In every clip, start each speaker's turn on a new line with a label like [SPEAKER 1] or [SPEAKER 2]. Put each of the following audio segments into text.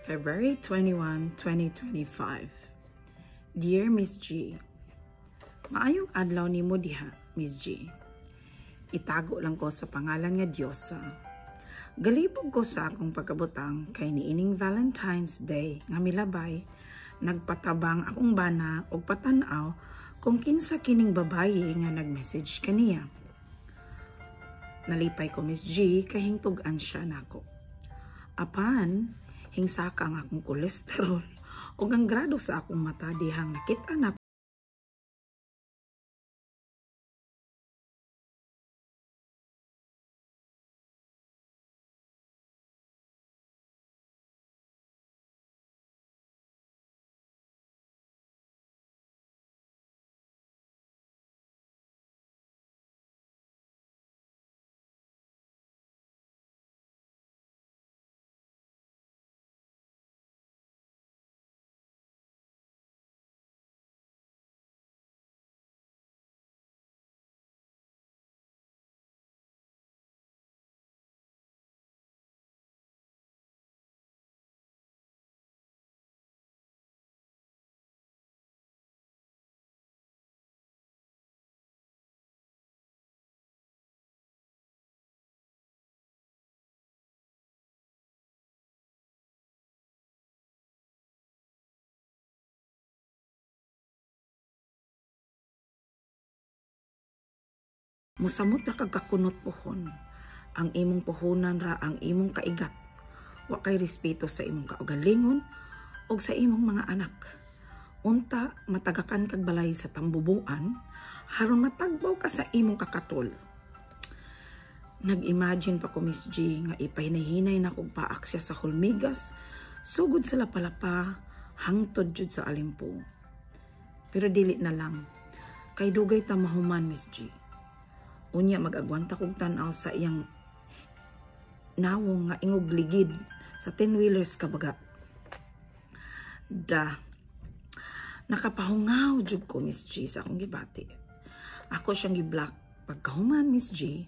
[SPEAKER 1] February 21, 2025. Dear Miss G, maayong adlaw nimo diha, Miss G. Itago lang ko sa pangalan nga Diyosa. Galibog ko sa akong pagkabutang kay niining Valentine's Day nga milabay, nagpatabang akong bana og patanaw kung kinsa kining babaye nga nagmessage kaniya. Nalipay ko, Miss G, kay hingtug-an siya nako. Apan hingsaka ang akong kolesterol o ang grado sa akong mata dihang nakita na musamot ra kag kakunot pohon. Ang imong pohonan ra ang imong kaigat. Wa kay respeto sa imong kaugalingon og sa imong mga anak. Unta matagakan kag balay sa tambubuan aron matagbaw ka sa imong kakatol. Nag-imagine pa ko, Miss G, nga ipahinahinay na kog paak siya sa hulmigas sugod sa lapalapa hangtod jud sa alimpo. Pero dili na lang kay dugay ta mahuman, Miss G. Unya mag-agwanta kog tan-aw sa iyang nawong nga ingog ligid sa 10-wheelers kabaga. Nakapahungaw jud ko, Miss G, sa akong gibati. Ako siyang giblock. Pagkahuman, Miss G,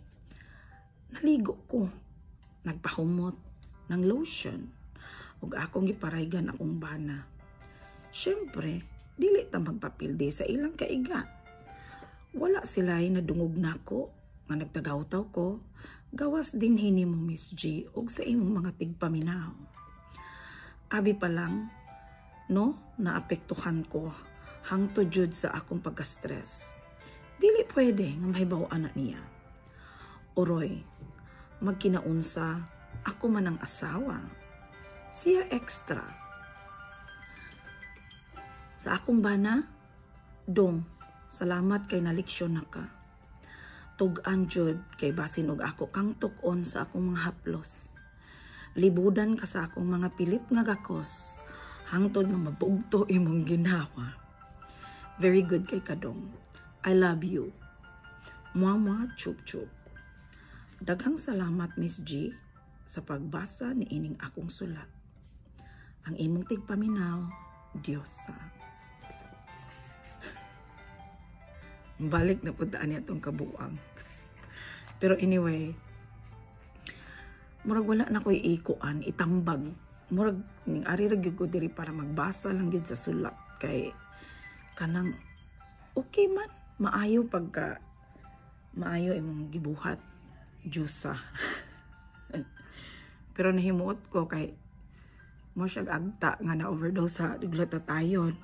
[SPEAKER 1] naligo ko. Nagpahumot ng lotion ug akong giparaygan akong bana. Syempre, dili ta magpapilde sa ilang kaigat. Wala sila'y nadungog nako nga nagtagaw-taw ko, gawas din hini mo, Miss G, og sa imong mga tigpaminaw. Abi pa lang, no, naapektuhan ko hangtod jud sa akong pagka-stress. Dili pwede nga mahibaw-an na niya. Uroy, magkinaunsa, ako man ang asawa. Siya extra. Sa akong bana, dong, salamat kay naliksyon na ka. Tug-an jud kay basin og ako kang tuk-on sa akong mga haplos. Libudan ka sa akong mga pilit nga gakos hangtod nga mabugto imong ginawa. Very good kay kadong. I love you. Mama chup chup. Daghang salamat, Miss G, sa pagbasa ni ining akong sulat. Ang imong tigpaminaw, Diyosa. Balik na puntaan niya itong kabuang. Pero anyway, murag wala na ko iikuan, itambag. Murag, ning ari ra gyud ko diri para magbasa lang gyud sa sulat. Kay, kanang, okay man, maayo pagka, maayo imong gibuhat, Diyosa. Pero nahimuot ko kay, mo siyag agta nga na-overdose sa glutathione.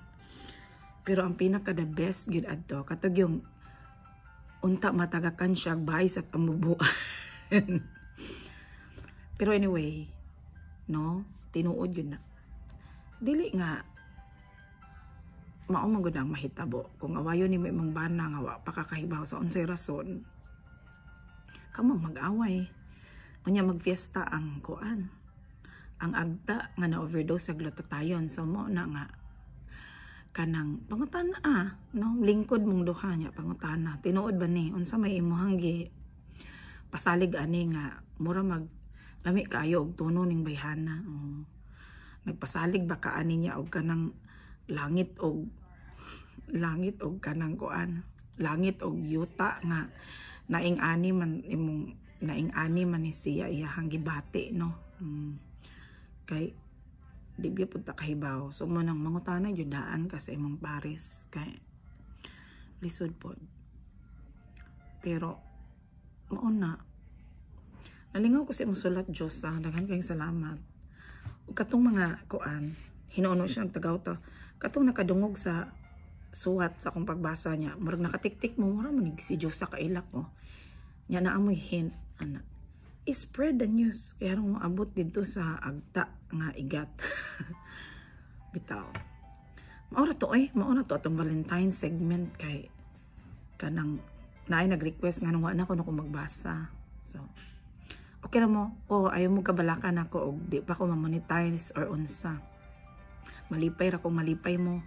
[SPEAKER 1] Pero ang pinaka the best gid adto katog yung unta matagakan siya bahay sa tambubuan. Pero anyway, no, tinuod yun na. Dili nga mao man gud ang mahitabo kung awayon nimo imong bana nga wa pa kakahibaw sa unsay rason. Kamo mag-away. Unya magfiesta ang kuan. Ang agta nga na-overdose sa glutathione, so mo na nga kanang pangutana no, lingkod mong duha niya pangutana, tinuod ba ni unsa may imuhang gi pasalig ani nga mura mag lami kaayo og tuno ning bayhana. Nagpasalig ba ka ani niya og kanang langit og kanang kuan, langit og yuta nga naing ani man imong naing ani man ni siya iyahang gibati, no. Kay di biya pud ta kahibaw. So mo nang mangutana jud daan ka sa imong pares kay lisod pod. Pero mao na. Nalingaw ko sa imong sulat, Diyos, daghan kayong salamat. Ug katong mga kuan, hinuno siya ang tagaw to. Katong nakadungog sa suwat sa akong pagbasa niya, murag nakatiktik mo, mura manig si Diyos sa kailak mo. Nya na amoy hint, ana. I-spread the news. Kaya rin mo abot dito sa agta nga igat. Bitaw. Maura to atong Valentine segment kay kanang naay nag-request nga nung wala na ko magbasa. So, okay na mo ko, ayaw mo kabalakan ako og di pa ko ma-monetize or unsa. Malipay ra kung malipay mo.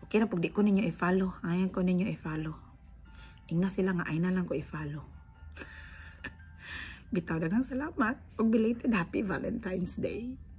[SPEAKER 1] Okay na pag di ko ninyo i-follow. Ayan ko ninyo i-follow. Ingna sila nga ay na lang ko i-follow. Bitaw dagang salamat. Og belated happy Valentine's Day.